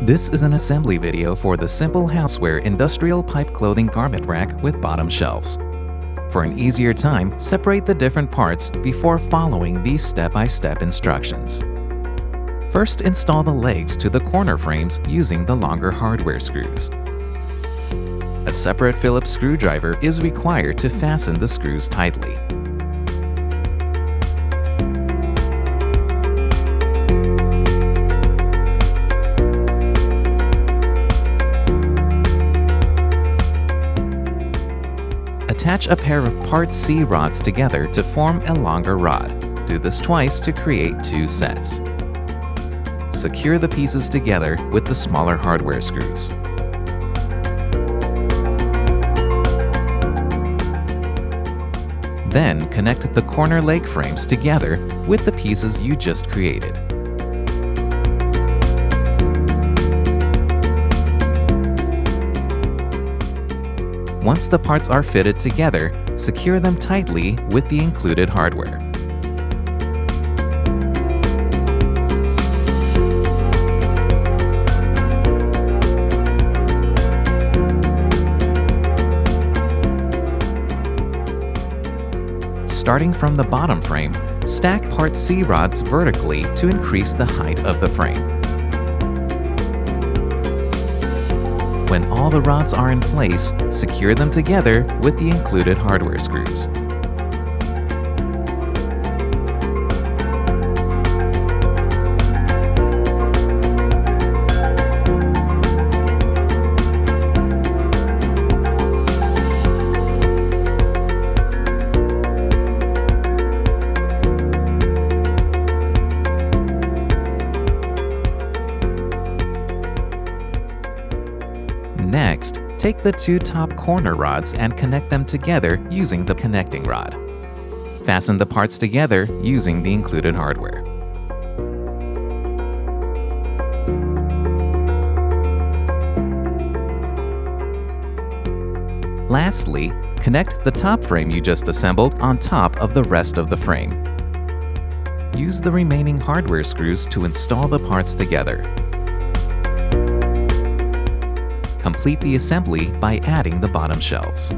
This is an assembly video for the simple Houseware industrial pipe clothing garment rack with bottom shelves. For an easier time, separate the different parts before following these step-by-step instructions. First, install the legs to the corner frames using the longer hardware screws. A separate Phillips screwdriver is required to fasten the screws tightly. Attach a pair of Part C rods together to form a longer rod. Do this twice to create 2 sets. Secure the pieces together with the smaller hardware screws. Then connect the corner leg frames together with the pieces you just created. Once the parts are fitted together, secure them tightly with the included hardware. Starting from the bottom frame, stack Part C rods vertically to increase the height of the frame. When all the rods are in place, secure them together with the included hardware screws. Next, take the 2 top corner rods and connect them together using the connecting rod. Fasten the parts together using the included hardware. Lastly, connect the top frame you just assembled on top of the rest of the frame. Use the remaining hardware screws to install the parts together. Complete the assembly by adding the bottom shelves.